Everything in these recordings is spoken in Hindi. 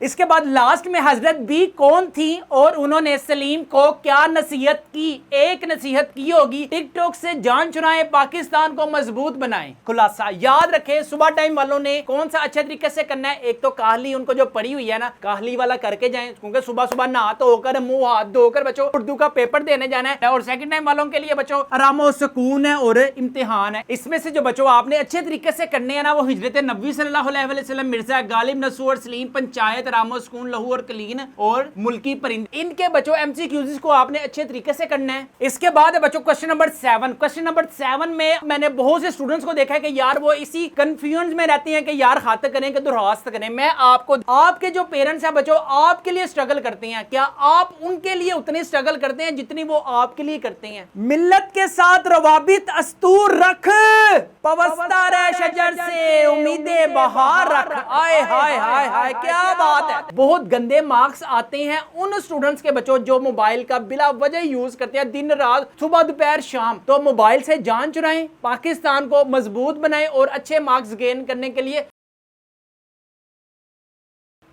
इसके बाद लास्ट में हजरत बी कौन थी और उन्होंने सलीम को क्या नसीहत की। एक नसीहत की होगी, टिकटॉक से जान छुड़ाएं, पाकिस्तान को मजबूत बनाएं। खुलासा याद रखें, सुबह टाइम वालों ने कौन सा अच्छे तरीके से करना है। एक तो काहली उनको जो पड़ी हुई है ना, काहली वाला करके जाएं, क्योंकि सुबह सुबह नहा तो होकर मुंह हाथ धोकर बच्चों उर्दू का पेपर देने जाना है। और सेकंड टाइम वालों के लिए बच्चों आराम और सुकून है और इम्तिहान है। इसमें से जो बच्चों आपने अच्छे तरीके से करने हैं ना, वो हिजरत नबी सल्लल्लाहु अलैहि वसल्लम, मिर्जा गालिब, नसूर और सलीम, पंचायत, रामो, सुकून, लहू और कलीन और मुल्की परिंदे। इनके बच्चों एमसीक्यूज को आपने अच्छे तरीके से करना है। इसके बाद है बच्चों क्वेश्चन नंबर 7। क्वेश्चन नंबर 7 में मैंने बहुत से स्टूडेंट्स को देखा है कि यार वो इसी कंफ्यूजन में रहती हैं कि यार खात करें कि दुरहास्त करें। मैं आपको, आपके जो पेरेंट्स हैं बच्चों आपके लिए स्ट्रगल करते हैं, क्या आप उनके लिए उतनी स्ट्रगल करते हैं जितनी वो आपके लिए करते हैं। मिल्लत के साथ रवाबित अस्तूर रख, पवस्ता रह शजर से उम्मीदे बहार रख। आए हाय हाय हाय, क्या बात है। बहुत गंदे मार्क्स आते हैं उन स्टूडेंट्स के बच्चों जो मोबाइल का बिला वजह यूज करते हैं, दिन रात, सुबह दोपहर शाम। तो मोबाइल से जान छुड़ाएं, पाकिस्तान को मजबूत बनाएं और अच्छे मार्क्स गेन करने के लिए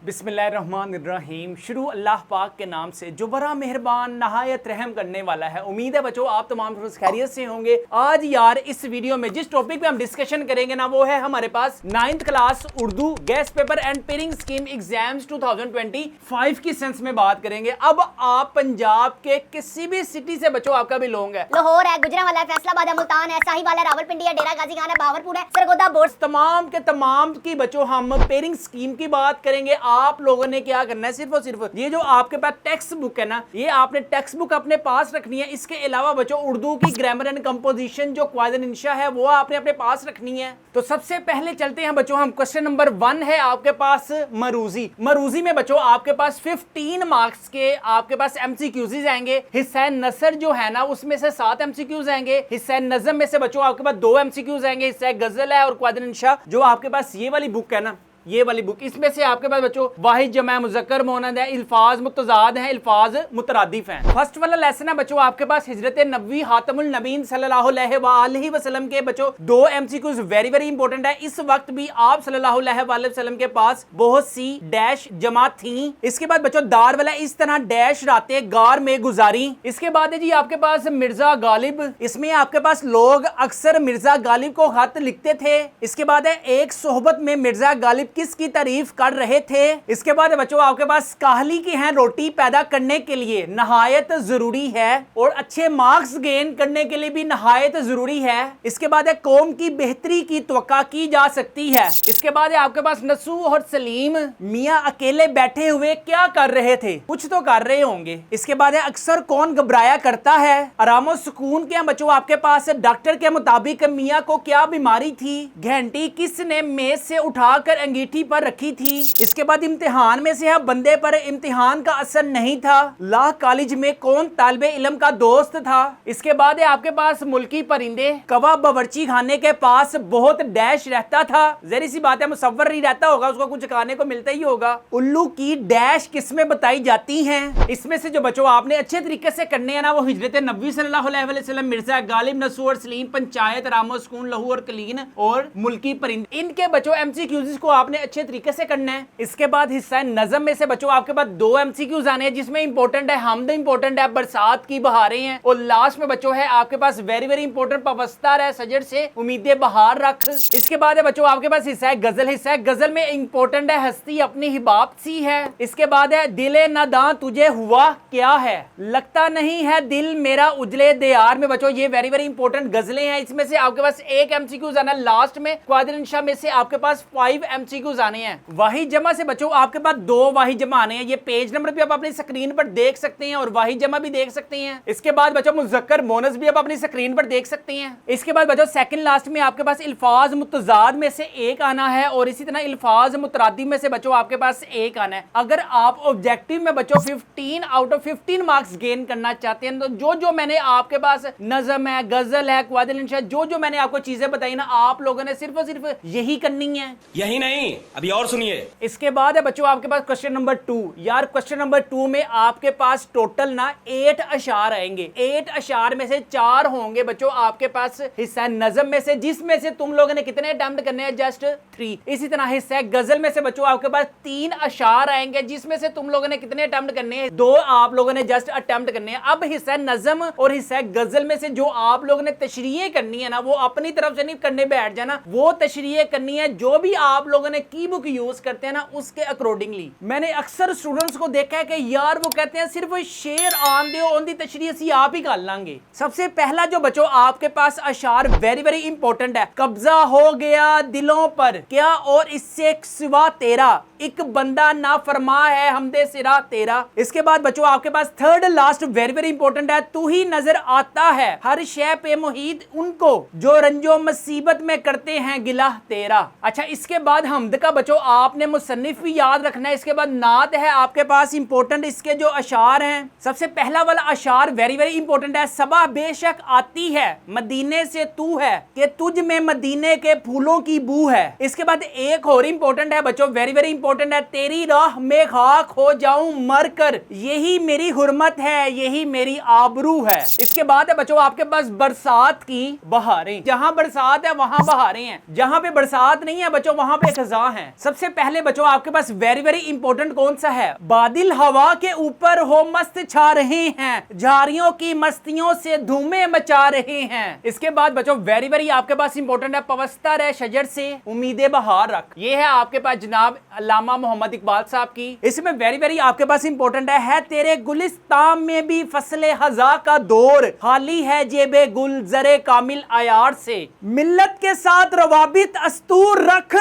बिस्मिल्लाहिर्रहमानिर्रहीम। शुरू अल्लाह पाक के नाम से जो बड़ा मेहरबान नहायत रहम करने वाला है। उम्मीद है बच्चों आप तमाम खैरियत से होंगे। आज यार इस वीडियो में जिस टॉपिक पे हम डिस्कशन करेंगे ना, वो है हमारे पास 9th class Urdu guest paper and pairing scheme exams 2025 की सेंस में बात करेंगे। अब आप पंजाब के किसी भी सिटी से बच्चों आपका भी लोग है, लाहौर है, गुजरांवाला है, फैसलाबाद है, मुल्तान है, साहिवाल है, रावलपिंडी है, डेरा गाजी खान है, बावरपुर है, सरगोदा बोर्ड, तमाम के तमाम की बच्चों हम पेयरिंग स्कीम की बात करेंगे। आप लोगों ने क्या करना है, सिर्फ और सिर्फ ये जो आपके पास टेक्स्ट बुक है ना, ये आपने टेक्स्ट बुक अपने पास रखनी है। इसके अलावा बच्चों उर्दू की ग्रामर एंड कंपोजिशन जो क़वायद इंशा है वो आपने अपने पास रखनी है। तो सबसे पहले चलते हैं बच्चों हम, क्वेश्चन नंबर 1 है आपके पास मरूजी। मरूजी में बच्चों आपके पास 15 मार्क्स के आपके पास एमसीक्यूज आएंगे। हिस्सा नसर जो है ना उसमें से 7 एमसीक्यूज आएंगे। हिस्सा नज़म में से बच्चों आपके पास 2 एमसीक्यूज आएंगे। हिस्सा गजल है और क़वायद इंशा जो आपके पास ये वाली बुक है ना, ये वाली बुक, इसमें से आपके पास बच्चों वाहिद जमा मुज़क्कर मोनद है, अल्फाज मुतजाद हैं, अल्फाज मुतरादिफ हैं। फर्स्ट वाला लेसन है बच्चों आपके पास हिजरत नबी हातमुल नबीन सल्लल्लाहु अलैहि वसल्लम के बच्चों 2 एमसीक्यूज वेरी वेरी इंपॉर्टेंट है। इस वक्त भी आप सल्लल्लाहु अलैहि वसल्लम के पास बहुत सी डैश जमा थी। इसके बाद बच्चों दार वाला इस तरह डैश राते गार में गुजारी। इसके बाद है जी आपके पास मिर्जा गालिब, इसमें आपके पास लोग अक्सर मिर्जा गालिब को खत लिखते थे। इसके बाद है एक सोहबत में मिर्जा गालिब किसकी तारीफ कर रहे थे। इसके बाद बच्चों आपके पास काहली की है रोटी पैदा करने के लिए नहायत जरूरी है और अच्छे मार्क्स गेन करने के लिए भी नहायत जरूरी है। इसके बाद है कौम की बेहतरी की तवक्का की जा सकती है। इसके बाद है आपके पास नसू और सलीम मियाँ अकेले बैठे हुए क्या कर रहे थे, कुछ तो कर रहे होंगे। इसके बाद है अक्सर कौन घबराया करता है। आरामो सुकून के बच्चों आपके पास डॉक्टर के मुताबिक मियाँ को क्या बीमारी थी। घंटी किसने मेज से उठाकर अंगीठी पर रखी थी। इसके बाद इम्तिहान में से बंदे पर इम्तिहान का असर नहीं था। ला कॉलेज में कौन तालिबे इल्म का दोस्त था। इसके बाद है आपके पास मुल्की परिंदे, कवा बावर्ची खाने के पास बहुत डैश रहता था। जरी सी बात है, मुसव्वर नहीं रहता होगा, उसको कुछ खाने को मिलता ही होगा। उल्लू की डैश किसमें बताई जाती हैं। इसमें से जो बच्चों आपने अच्छे तरीके से करने हैं ना, वो हिजरत नबी सल्लल्लाहु अलैहि वसल्लम, मिर्जा गालिब, नसूर, सलीम, पंचायत, रामो, सुकून, लहू और कलीन और मुल्की परिंदे। इनके बच्चों एमसीक्यूज को आपने अच्छे तरीके से करना है। इसके बाद हिस्सा नज़म में से बच्चों आपके पास 2 एमसीक्यूज आने हैं, जिसमें इंपॉर्टेंट है हमद, इंपॉर्टेंट है बरसात की बहारें हैं और लास्ट में बच्चों है आपके पास वेरी वेरी इंपॉर्टेंट पवस्ता है सजर से उम्मीदें बहार रख। इसके बाद है बच्चों आपके पास हिस्सा है गजल। हिस्सा है गजल में इंपॉर्टेंट है हस्ती अपनी हिबाब सी है। इसके बाद है दिले नादां तुझे हुआ क्या है, लगता नहीं है दिल मेरा उजले दियार में बच्चों ये वेरी वेरी इंपॉर्टेंट गजलें हैं। इसमें से आपके पास 1 एमसीक्यूज आना, लास्ट में क़वायद इंशा में से आपके पास 5 एमसीक्यूज आने हैं। वाहिद जमा से बच्चों आपके पास 2 वाहिद जमा आने हैं। ये पेज नंबर भी आप अपनी स्क्रीन पर देख सकते हैं और वाहिद जमा भी देख सकते हैं। इसके बाद बच्चों मुज़क्कर मोनस भी आप अपनी स्क्रीन पर देख सकते हैं। इसके बाद बच्चों सेकंड लास्ट में आपके पास अल्फाज मुतजाद में से 1 आना है और इसी तरह अल्फाज मुतरादिफ में से बच्चों आपके पास 1 आना है। अगर आप ऑब्जेक्टिव में बच्चों 15 आउट ऑफ 15 मार्क्स गेन करना चाहते हैं तो जो मैंने आपके पास नज़म है, गजल है, क़वायद इंशा, जो मैंने आपको चीजें बताई ना, आप लोगों ने सिर्फ और सिर्फ यही करनी है। यही नहीं नहीं, अभी और सुनिए। इसके बाद है बच्चों आपके पास क्वेश्चन नंबर 2। यार क्वेश्चन नंबर 2 में आपके पास टोटल ना 8 अशार आएंगे। 8 अशार में से 4 होंगे बच्चों आपके पास हिस्सा नज़म में से, जिसमें से तुम लोगों ने कितने अटेम्प्ट करने हैं? जस्ट 3। इसी तरह हिस्सा गजल में से बच्चों आपके पास 3 अशार आएंगे, जिसमें से तुम लोगों ने कितने अटेम्प्ट करने हैं? 2 आप लोगों ने जस्ट अटेम्प्ट करने हैं। अब हिस्सा नज़म और हिस्सा गजल में से जो आप लोगों ने तशरीह करनी है ना, वो अपनी तरफ से नहीं करने बैठ जाना, वो तशरीह करनी है जो भी आप लोगों ने की बुक यूज करते हैं ना उसके अकॉर्डिंगली। मैंने अक्सर स्टूडेंट्स को देखा है कि यार वो कहते हैं सिर्फ शेर आन दो ओन दी तशरीह सी आप ही कर लांगे। सबसे पहला जो बच्चों आपके पास अशार वेरी वेरी इंपॉर्टेंट है। कब्जा हो गया दिलों पर क्या और इससे सिवा तेरा, एक बंदा ना फरमा है हमदे सिरा तेरा। इसके बाद बच्चों आपके पास third last very very important है। तू ही नजर आता है हर शय पे मुहीत उनको जो रंजो मुसीबत में करते हैं गिला तेरा। अच्छा इसके बाद हमद का बच्चों आपने मुसन्निफ भी याद रखना है। इसके बाद नात है आपके पास इंपॉर्टेंट। इसके जो अशार हैं, सबसे पहला वाला अशार वेरी वेरी इंपॉर्टेंट है। सबा बेशक आती है मदीने से तू है कि तुझ में मदीने के फूलों की बू है। इसके बाद एक और इंपॉर्टेंट है बच्चों, वेरी वेरी इंपॉर्टेंट है। तेरी राह में खाक हो जाऊं मर कर यही मेरी हुर्मत है यही मेरी आबरू है। इसके बाद है बच्चों आपके पास बरसात की बहारें। जहां बरसात है वहां बहारें हैं, जहां पे बरसात नहीं है बच्चों वहां पे खजा है। सबसे पहले बच्चों आपके पास वेरी वेरी इंपॉर्टेंट कौन सा है? बादल हवा के ऊपर हो मस्त छा रहे हैं झारियों की मस्तियों से धूमें मचा रहे हैं। इसके बाद बच्चों वेरी वेरी आपके पास इंपॉर्टेंट है। पवस्ता रहे शजर से उम्मीदें बहार रख। ये है आपके पास जनाब अल्लामा मोहम्मद इकबाल साहब की। इसमें वेरी वेरी आपके पास इंपॉर्टेंट है तेरे गुलिस्तान में भी फसले हजा का दौर खाली है जेबे गुल जरे कामिल आयार से। मिल्लत के साथ रवाबित अस्तूर रख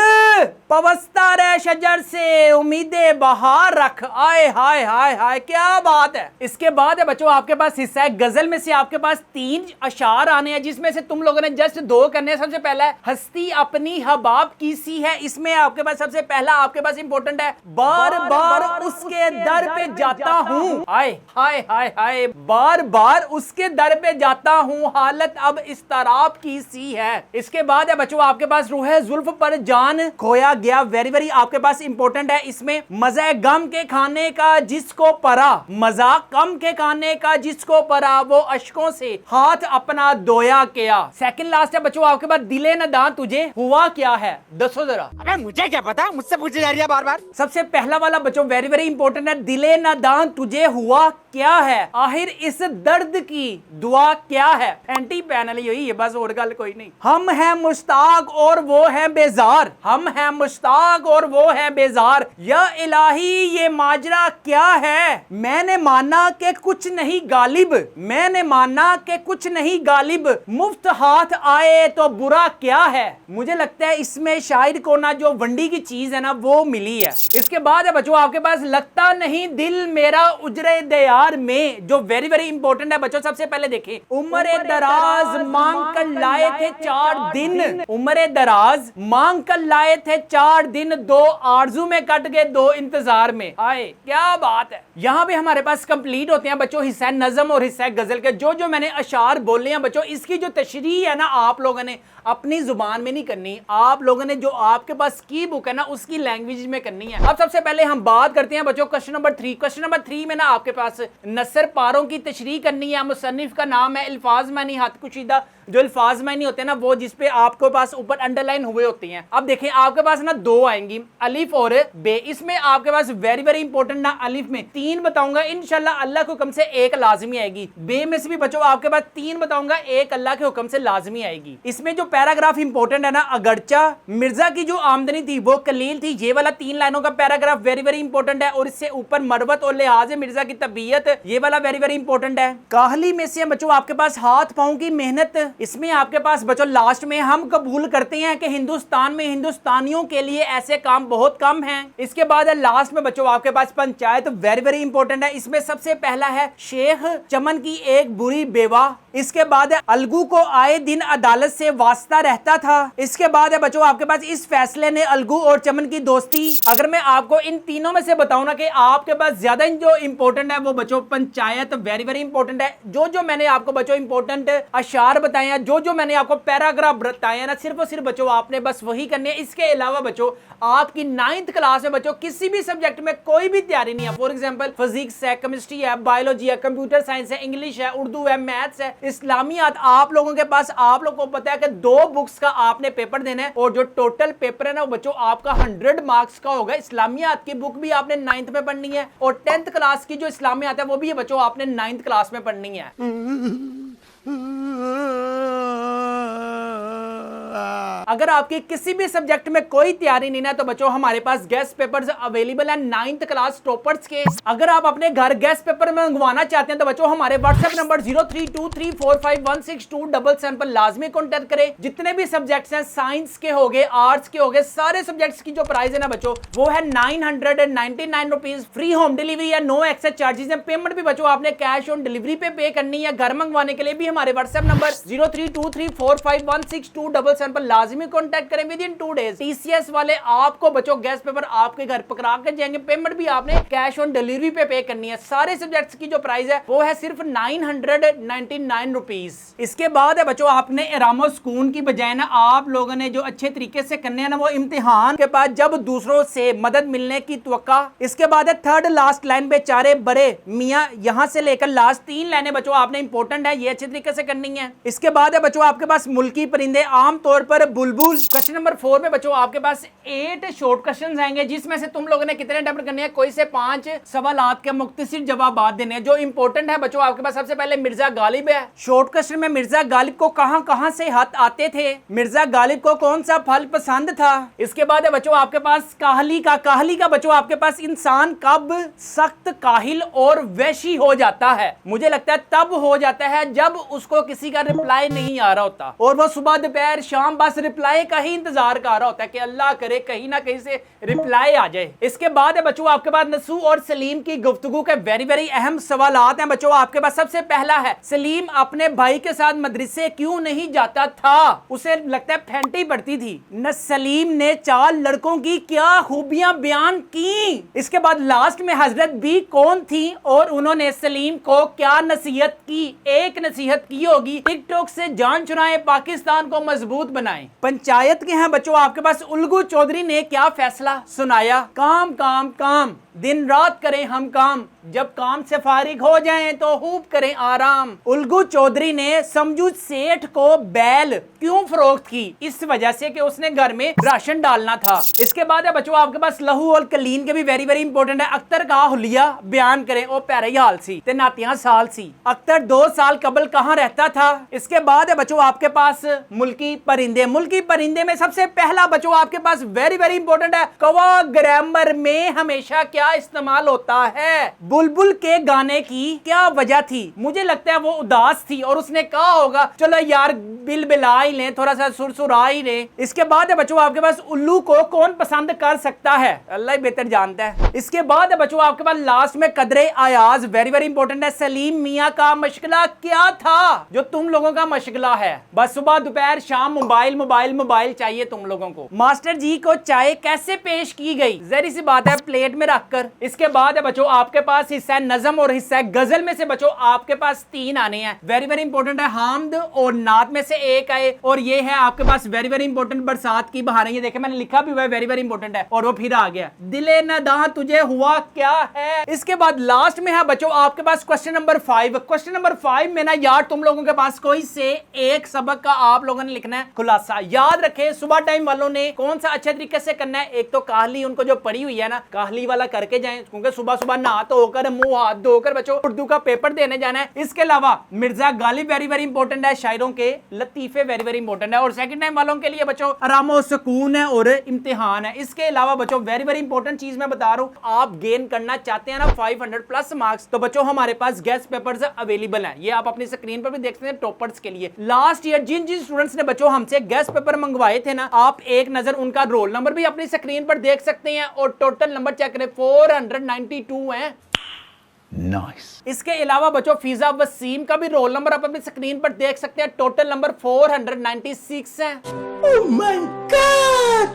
पवस्ता रहे शजर से उम्मीदें बहार रख। आए हाय हाय हाय क्या बात है। इसके बाद है बच्चों आपके पास हिस्सा है गजल में से आपके पास 3 अशार आने हैं, जिसमें से तुम लोगों ने जस्ट 2 करने हैं। सबसे पहला है हस्ती अपनी हबाब की सी है। इसमें आपके पास सबसे पहला आपके पास इंपॉर्टेंट है बार बार उसके दर पे जाता हूँ। आए हाय हाय हाय बार बार उसके दर पे जाता हूँ हालत अब इस्तराब की सी है। इसके बाद है बच्चों आपके पास रूह जुल्फ पर जान खोया गया। वेरी वेरी आपके पास इंपॉर्टेंट है। इसमें मजा गम के खाने का जिसको परा मजा कम के खाने का जिसको परा वो अशकों से हाथ अपना धोया किया। सेकंड लास्ट है बच्चों आपके पास दिले नदां तुझे हुआ क्या है। दसो जरा। अबे मुझे क्या पता, मुझसे पूछी जा रही है बार बार। सबसे पहला वाला बच्चों वेरी वेरी इंपॉर्टेंट है। दिले नदां तुझे हुआ क्या है आखिर इस दर्द की दुआ क्या है। एंटी पैनल यही है बस और गल कोई नहीं। हम हैं मुश्ताक और वो है बेजार। हम हैं मुश्ताक और वो है बेजार। या इलाही ये माजरा क्या है। मैंने माना कि कुछ नहीं गालिब मैंने माना कि कुछ नहीं गालिब मुफ्त हाथ आए तो बुरा क्या है। मुझे लगता है इसमें शायद को ना जो वंडी की चीज है ना वो मिली है। इसके बाद है बच्चों आपके पास लगता नहीं दिल मेरा उजरे दयार में, जो वेरी वेरी इंपॉर्टेंट है बच्चों। सबसे पहले देखें उम्र दराज मांग कर लाए थे 4 दिन। उम्र दराज मांग कर लाए थे 4 दिन 2 आरजू में कट गए 2 इंतजार में। आए क्या बात है। यहाँ पे हमारे पास कंप्लीट होते हैं बच्चों हिस्सा नज़म और हिस्सा गजल के। जो जो मैंने अशार बोले हैं बच्चों इसकी जो तशरीह है ना आप लोगों ने अपनी जुबान में नहीं करनी, आप लोगों ने जो आपके पास की बुक है ना उसकी लैंग्वेज में करनी है। अब सबसे पहले हम बात करते हैं बच्चों क्वेश्चन नंबर 3। क्वेश्चन नंबर 3 में ना आपके पास नसर पारों की तशरीह करनी है। मुसन्निफ का नाम है अल्फाज मानी हाथ कुशीदा। जो अल्फाज मानी होते हैं ना वो जिसपे आपके पास ऊपर अंडरलाइन हुए होती हैं। अब देखिए आपके पास ना 2 आएंगी अलिफ और बे। इसमें आपके पास वेरी वेरी इंपॉर्टेंट ना अलिफ में 3 बताऊंगा इंशाल्लाह अल्लाह के हुक्म से 1 लाजमी आएगी। बे में से भी बच्चों आपके पास 3 बताऊंगा 1 अल्लाह के हुक्म से लाजमी आएगी। इसमें जो पैराग्राफ इंपॉर्टेंट है ना अगरचा मिर्जा की जो आमदनी थी वो कलील थी, ये वाला 3 लाइनों का पैराग्राफ वेरी वेरी इंपॉर्टेंट है। और इससे ऊपर मरवत और लिहाज मिर्जा की तबीयत ये वाला वेरी वेरी इंपॉर्टेंट है। काहली में से बच्चों आपके पास हाथ पांव की मेहनत। इसमें आपके पास बच्चों लास्ट में हम कबूल करते हैं कि हिंदुस्तान में हिंदुस्तानियों के लिए ऐसे काम बहुत कम हैं। इसके बाद लास्ट में बच्चों आपके पास पंचायत वेरी वेरी इंपॉर्टेंट है। इसमें सबसे पहला है शेख चमन की एक बुरी बेवा। इसके बाद है अलगू को आए दिन अदालत से वास्ता रहता था। इसके बाद है बच्चों आपके पास इस फैसले ने अलगू और चमन की दोस्ती। अगर मैं आपको इन तीनों में से बताऊं ना कि आपके पास ज्यादा जो इंपॉर्टेंट है वो बच्चों पंचायत वेरी वेरी इंपॉर्टेंट है। जो जो मैंने आपको बच्चों इंपॉर्टेंट अशार बताए बताए हैं, जो मैंने आपको पैराग्राफ बताए हैं ना, सिर्फ और सिर्फ बच्चों आपने बस वही करनी है। इसके अलावा बच्चों आपकी 9th क्लास में बच्चों किसी भी सब्जेक्ट में कोई भी तैयारी नहीं है। फॉर एग्जांपल फिजिक्स है, केमिस्ट्री है, बायोलॉजी है, कंप्यूटर साइंस है, इंग्लिश है, उर्दू है, मैथ्स है, इस्लामियात, आप लोगों के पास, आप लोगों को पता है कि 2 बुक्स का आपने पेपर देना है और जो टोटल पेपर है ना बच्चों आपका 100 मार्क्स का होगा। इस्लामियात की बुक भी आपने 9th में पढ़नी है और 10th क्लास की जो इस्लामियात है वो भी बच्चों आपने 9th क्लास में पढ़नी है। अगर आपकी किसी भी सब्जेक्ट में कोई तैयारी नहीं है तो बच्चों हमारे पास गेस्ट पेपर्स अवेलेबल है 9th क्लास टॉपर्स के। अगर आप अपने घर गेस्ट पेपर मंगवाना चाहते हैं तो बच्चों हमारे व्हाट्सएप नंबर 0323451677 पर लाजमी कॉन्टेक्ट करें। जितने भी सब्जेक्ट्स हैं, साइंस के हो गए, आर्ट्स के हो गए, सारे सब्जेक्ट्स की जो प्राइस है ना बच्चों वो है 999 रुपीज। फ्री होम डिलीवरी है, नो एक्सेस चार्जेस है। पेमेंट भी बच्चों आपने कैश ऑन डिलीवरी पे करनी है। घर मंगवाने के लिए भी हमारे व्हाट्सएप नंबर 0323451677 पर लाजमी कांटेक्ट करें विद इन 2 डेज। टीसीएस वाले आपको बच्चों गेस्ट पेपर आपके घर पकड़ा के जाएंगे। पेमेंट भी आपने कैश ऑन डिलीवरी पे करनी है। सारे सब्जेक्ट्स की जो प्राइस है वो है सिर्फ 999 रुपीज। इसके बाद है बच्चों आपने इरामो सुकून की बजाय ना आप लोगों ने जो अच्छे तरीके से करने हैं ना वो इम्तिहान के बाद जब दूसरों से मदद मिलने की तवक्का। इसके बाद है 3rd लास्ट लाइन बेचारे बड़े मियाँ, यहां से लेकर लास्ट 3 लाइनें बच्चों आपने इंपॉर्टेंट है, ये अच्छे तरीके से करनी है। इसके बाद है बच्चों आपके पास मुल्की परिंदे, आमतौर पर बुलबुल। क्वेश्चन नंबर 4 में बच्चों आपके पास 8 शॉर्ट क्वेश्चंस आएंगे जिसमें से तुम लोगों ने कितने अटेम्प्ट करने हैं, कोई से 5 सवालात के मुख्तसर जवाब देने हैं। जो इंपॉर्टेंट है बच्चों आपके पास सबसे पहले मिर्जा गालिब है। शॉर्ट क्वेश्चन में मिर्जा गालिब को कहां से हाथ आते थे, मिर्जा गालिब को कौन सा फल पसंद था। इसके बाद है बच्चों आपके पास काहली का बच्चों आपके पास इंसान कब सख्त काहिल और वैशी हो जाता है। मुझे लगता है तब हो जाता है जब उसको किसी का रिप्लाई नहीं आ रहा होता और वो सुबह दोपहर शाम बस रिप्लाई का ही इंतजार कर रहा होता है कि अल्लाह करे कहीं ना कहीं से रिप्लाई आ जाए। इसके बाद है बच्चों आपके पास नसू और सलीम की गुफ्तगू के वेरी अहम सवालात हैं बच्चों आपके पास। सबसे पहला है सलीम अपने भाई के साथ मदरसे क्यों नहीं जाता था, उसे लगता है फैंटी पड़ती थी। न सलीम ने 4 लड़कों की क्या खूबियां बयान की। इसके बाद लास्ट में हजरत बी कौन थी और उन्होंने सलीम को क्या नसीहत की। एक नसीहत की होगी टिकटॉक से जान चुराएं, पाकिस्तान को मजबूत बनाएं। पंचायत के हैं बच्चों आपके पास उल्गू चौधरी ने क्या फैसला सुनाया। काम काम काम, दिन रात करें हम काम, जब काम से फारिग हो जाएं तो खूब करें आराम। उल्गू चौधरी ने समझू सेठ को बैल क्यों फरोख्त की, इस वजह से कि उसने घर में राशन डालना था। इसके बाद है बच्चों आपके पास लहू और कलीन के भी वेरी इंपॉर्टेंट है। अख्तर का हुलिया बयान करें, ओ पैरे हाल सी ते नातियां साल सी। अख्तर 2 साल कबल कहां रहता था। इसके बाद है बच्चों आपके पास मुल्की परिंदे। मुल्की परिंदे में सबसे पहला बच्चों आपके पास वेरी इंपॉर्टेंट है कौवा ग्रामर में हमेशा क्या इस्तेमाल होता है। बुलबुल के गाने की क्या वजह थी। मुझे लगता है वो उदास थी और उसने कहा होगा चलो यार बिल बिला ही ले, थोड़ा सा सुरसुरा ही ले। इसके बाद है बच्चों आपके पास उल्लू को कौन पसंद कर सकता है, अल्लाह ही बेहतर जानता है। इसके बाद है बच्चों आपके पास लास्ट में कदरे आयाज वेरी इंपॉर्टेंट है। सलीम मियाँ का मशगला क्या था, जो तुम लोगों का मशगला है। बस सुबह दोपहर शाम मोबाइल चाहिए तुम लोगों को। मास्टर जी को चाय कैसे पेश की गई, जरी सी बात है प्लेट में रखकर। इसके बाद है बच्चों आपके पास हिस्सा नज़म और हिस्सा गजल में से बच्चों आपके पास 3 आने हैं। वेरी इंपॉर्टेंट है हामद और नात में से एक आए और ये है आपके पास वेरी इंपॉर्टेंट बरसात की बहारें। ये देखे मैंने लिखा भी हुआ है वेरी इंपॉर्टेंट है और वो फिर आ गया दिले नदां तुझे हुआ क्या है। इसके बाद लास्ट में है बच्चों आपके पास क्वेश्चन नंबर 5। क्वेश्चन नंबर 5 में ना यार तुम लोगों के पास कोई से एक सबक का आप लोगों ने लिखना है खुलासा। याद रखें सुबह टाइम वालों ने कौन सा अच्छे तरीके से करना है। एक तो काहली उनको जो पड़ी हुई है ना काहली वाला करके जाएं, क्योंकि सुबह सुबह नहा धोकर मुंह हाथ धोकर बच्चों उर्दू का पेपर देने जाना है। इसके अलावा मिर्जा गालिब वेरी इंपॉर्टेंट है, शायरों के लतीफे वेरी इंपॉर्टेंट है और सेकंड टाइम वालों के लिए बच्चों आराम सुकून है और इम्तिहान है। इसके अलावा बच्चों वेरी इंपॉर्टेंट चीज मैं बता रहा हूं, आप गेन करना चाहते हैं ना 500 प्लस मार्क्स तो बच्चों हमारे पास गेस्ट पेपर्स अवेलेबल हैं। ये आप अपनी स्क्रीन पर भी देख सकते हैं टॉपर्स के लिए। लास्ट ईयर जिन स्टूडेंट्स ने बच्चों हमसे गेस्ट पेपर मंगवाए थे ना, आप एक नजर उनका रोल नंबर भी अपनी स्क्रीन पर देख सकते हैं और टोटल नंबर चेक करें 492 है। Nice. इसके अलावा बच्चों फिजा वसीम का भी रोल नंबर आप अपनी स्क्रीन पर देख सकते हैं, टोटल नंबर 496 है। Oh my God!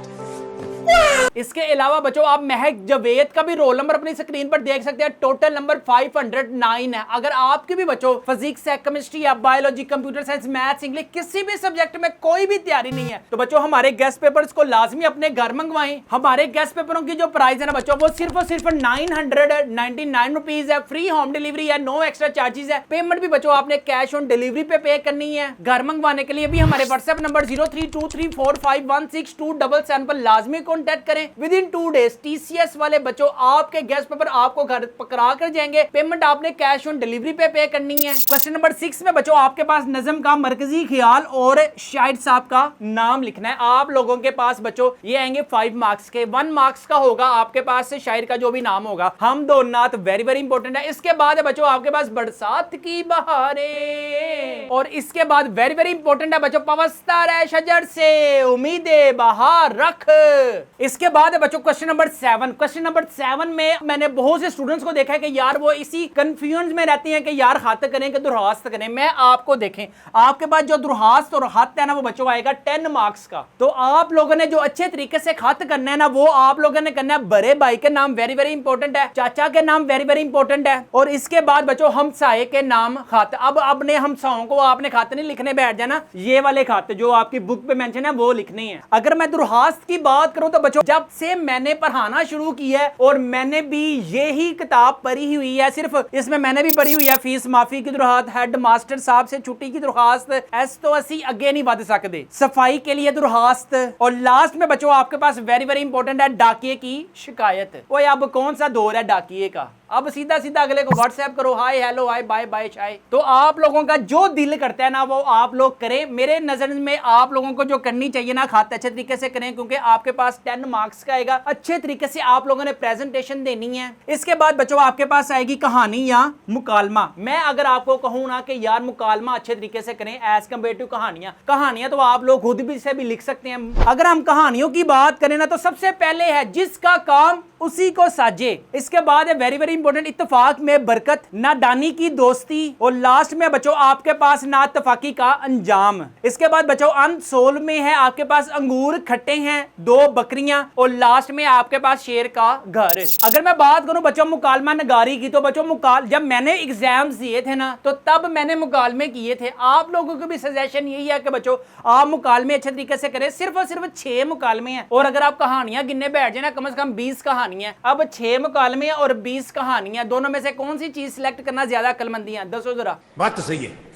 इसके अलावा बच्चों आप महक जवेद का भी रोल नंबर अपनी स्क्रीन पर देख सकते हैं। टोटल नंबर 509 है। अगर आपके भी बच्चों फिजिक्स है, केमिस्ट्री या biology, computer science, maths, English किसी भी सब्जेक्ट में कोई भी तैयारी नहीं है तो बच्चों हमारे गेस्ट पेपर्स को लाजमी अपने घर मंगवाएं। हमारे गेस्ट पेपरों की जो प्राइस है ना बच्चों वो सिर्फ और सिर्फ 999 रुपीज है। फ्री होम डिलीवरी है, नो एक्स्ट्रा चार्जेस है। पेमेंट भी बच्चों आपने कैश ऑन डिलीवरी पे करनी है। घर मंगवाने के लिए भी हमारे व्हाट्सएप नंबर 0323451677 पर लाजमी कॉन्टेक्ट करें। विद इन 2 डेज टीसीएस वाले बच्चों आपके गेस्ट पेपर आपको घर पकड़ा कर जाएंगे। पेमेंट आपने कैश ऑन डिलीवरी पे करनी है। क्वेश्चन नंबर 6 में बच्चों आपके पास नज़म का मरकजी ख्याल और शाहिद साहब का नाम लिखना है। आप लोगों के पास बच्चों ये आएंगे 5 मार्क्स के। 1 मार्क्स का होगा आपके पास से शायर का जो भी नाम होगा। हम दो नात वेरी वेरी इंपॉर्टेंट है। इसके बाद है बच्चों आपके पास बरसात की बहारें और इसके बाद वेरी वेरी इंपॉर्टेंट है बच्चों पवस्ता रे शजर से उम्मीदें बहार रख। इसके बाद है बच्चों क्वेश्चन नंबर 7। क्वेश्चन नंबर 7 में मैंने बहुत से स्टूडेंट्स को देखा है कि यार वो इसी कंफ्यूजन में रहती हैं कि यार खत करें कि दुरहास्त करें। मैं आपको देखें आपके पास जो दुरहास्त और खत है ना वो बच्चों आएगा 10 मार्क्स का। तो आप लोगों ने जो अच्छे तरीके से खत करना है ना वो आप लोगों ने करना है। बड़े भाई के नाम वेरी वेरी इंपॉर्टेंट है, चाचा के नाम वेरी वेरी इंपॉर्टेंट है और इसके बाद बच्चों हमसाये के नाम खत। अब अपने हमसाओं को आपने खत नहीं लिखने बैठ जाना, ये वाले खत जो आपकी बुक पे मेंशन है वो लिखने हैं। अगर मैं दुरहास्त की बात करूं तो बच्चों जब से मैंने पढ़ाना शुरू किया है और मैंने भी यही किताब पढ़ी हुई है, सिर्फ इसमें मैंने भी पढ़ी हुई है फीस माफी की दुरहास्त, हेड मास्टर साहब से छुट्टी की दुरहास्त, ऐस तो असी आगे नहीं बढ़ सकते, सफाई के लिए दुरहास्त और लास्ट में बच्चों आपके पास वेरी वेरी इंपॉर्टेंट है डाकिए की शिकायत। वो अब कौन सा दौर है डाकिए का, अब सीधा सीधा अगले को व्हाट्सएप करो, hi hello hi bye bye शाय। तो आप लोगों का जो दिल करता है ना वो आप लोग करें। मेरे नजर में आप लोगों को जो करनी चाहिए ना खाते अच्छे तरीके से करें क्योंकि आपके पास 10 मार्क्स का आएगा। अच्छे तरीके से आप लोगों ने प्रेजेंटेशन देनी है। इसके बाद बच्चों आपके पास आएगी कहानी या मुकालमा। मैं अगर आपको कहूं ना कि यार मुकालमा अच्छे तरीके से करें एज कम्पेयर टू कहानियां तो आप लोग खुद भी से भी लिख सकते हैं। अगर हम कहानियों की बात करें ना तो सबसे पहले है जिसका काम उसी को साजे। इसके बाद है वेरी वेरी इंपॉर्टेंट इत्तेफाक में बरकत, नादानी की दोस्ती और लास्ट में बच्चों आपके पास नाइत्तेफाकी का अंजाम। इसके बाद बच्चों अनसोल में है आपके पास अंगूर खट्टे हैं, 2 बकरियां और लास्ट में आपके पास शेर का घर। अगर मैं बात करूं बच्चों मुकालमा नगारी की तो बच्चों जब मैंने एग्जाम्स दिए थे ना तो तब मैंने मुकालमे किए थे। आप लोगों को भी सजेशन यही है कि बच्चों आप मुकालमे अच्छे तरीके से करें। सिर्फ और सिर्फ 6 मुकालमे हैं और अगर आप कहानियां गिनने बैठ जाए ना कम से कम 20 कहानियां। अब 6 मुकालमे और 20 कहानियां, दोनों में से कौन सी चीज सिलेक्ट करना ज्यादा अक्लमंदी है? दसो जरा। बात तो सही है।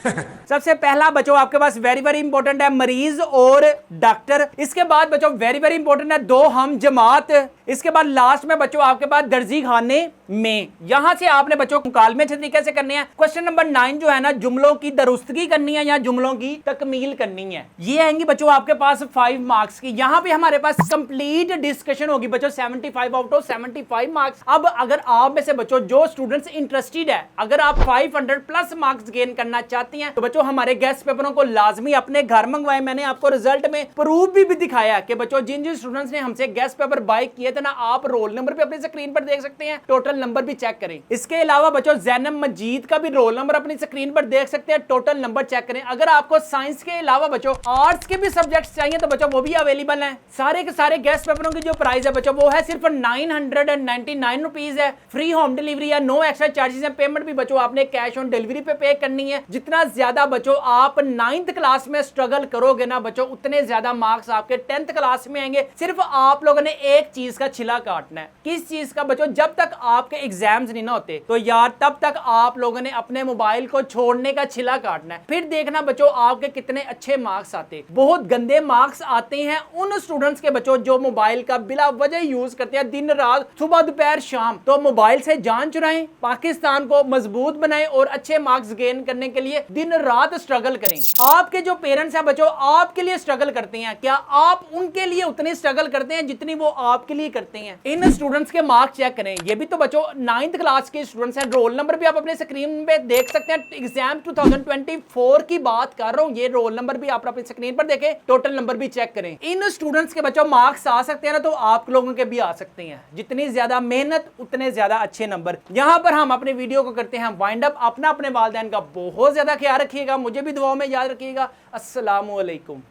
सबसे पहला बच्चों आपके पास वेरी वेरी इंपॉर्टेंट है मरीज और डॉक्टर। इसके बाद बच्चों वेरी वेरी इंपॉर्टेंट है 2 हम जमात। इसके बाद लास्ट में बच्चों आपके पास दर्जी खाने में। यहां से आपने बच्चों मुकालमे अच्छे तरीके से करने हैं। क्वेश्चन नंबर 9 जो है ना जुमलों की दुरुस्तगी करनी है या जुमलों की तकमील करनी है। ये आएंगी बच्चों आपके पास 5 मार्क्स की। यहां पे हमारे पास कंप्लीट डिस्कशन होगी बच्चों 75 आउट ऑफ 75 मार्क्स। अब अगर आप में से बच्चों जो स्टूडेंट्स इंटरेस्टेड है, अगर आप 500 प्लस मार्क्स गेन करना चाहती हैं तो बच्चों हमारे गेस्ट पेपरों को लाजमी अपने घर मंगवाएं। मैंने आपको रिजल्ट में प्रूफ भी दिखाया कि बच्चों जिन जिन स्टूडेंट्स ने हमसे गेस्ट पेपर बाय किए थे ना आप रोल नंबर भी अपनी स्क्रीन पर देख सकते हैं, टोटल नंबर भी चेक करें। इसके अलावा बच्चों जैनब मजीद का भी रोल नंबर अपनी स्क्रीन पर देख सकते हैं, टोटल नंबर चेक करें। अगर आपको साइंस के अलावा बच्चों आर्ट्स के भी सब्जेक्ट्स चाहिए तो बच्चों वो भी अवेलेबल हैं। सारे के सारे गेस्ट पेपरों की जो प्राइस है बच्चों वो है सिर्फ 999 रुपीज है। फ्री होम डिलीवरी है, नो एक्स्ट्रा चार्जेस है। पेमेंट भी बच्चों आपने कैश ऑन डिलीवरी पे करनी है। जितना ज्यादा बच्चों आप 9th क्लास में स्ट्रगल करोगे ना बच्चों उतने ज्यादा मार्क्स आपके 10th क्लास में आएंगे। सिर्फ आप लोगों ने एक चीज का छिला काटना है। किस चीज का बच्चों? जब तक आपके एग्जाम्स नहीं ना होते तो यार तब तक आप लोगों ने अपने मोबाइल को छोड़ने का छिला काटना है। फिर देखना बच्चों आपके कितने अच्छे मार्क्स आते। बहुत गंदे मार्क्स आते हैं उन स्टूडेंट्स के बच्चों जो मोबाइल का बिला वजह यूज करते हैं दिन रात, सुबह दोपहर शाम। तो मोबाइल से जान चुराएं, पाकिस्तान को मजबूत बनाएं और अच्छे मार्क्स गेन करने के लिए दिन रात स्ट्रगल करें। आपके जो पेरेंट्स हैं बच्चों आपके लिए स्ट्रगल करते हैं, क्या आप उनके लिए उतनी स्ट्रगल करते हैं जितनी वो आपके लिए करते हैं? इन स्टूडेंट्स के मार्क्स चेक करें। ये भी तो बच्चों 9th क्लास के स्टूडेंट्स हैं। रोल नंबर भी आप अपने स्क्रीन पे देख सकते हैं। एग्जाम 2024 की बात कर रहा हूं, ये रोल नंबर भी आप अपनी स्क्रीन पर देखें, टोटल नंबर भी चेक करें। इन स्टूडेंट्स के बच्चों मार्क्स आ सकते हैं ना तो आप लोगों के भी आ सकते हैं। जितनी ज्यादा मेहनत उतने ज्यादा अच्छे नंबर। यहां पर हम अपने वीडियो को करते हैं वाइंड अप। अपना अपने वालिदैन का बहुत ज्यादा ख्याल रखिएगा, मुझे भी दुआओं में याद रखिएगा। अस्सलामु अलैकुम।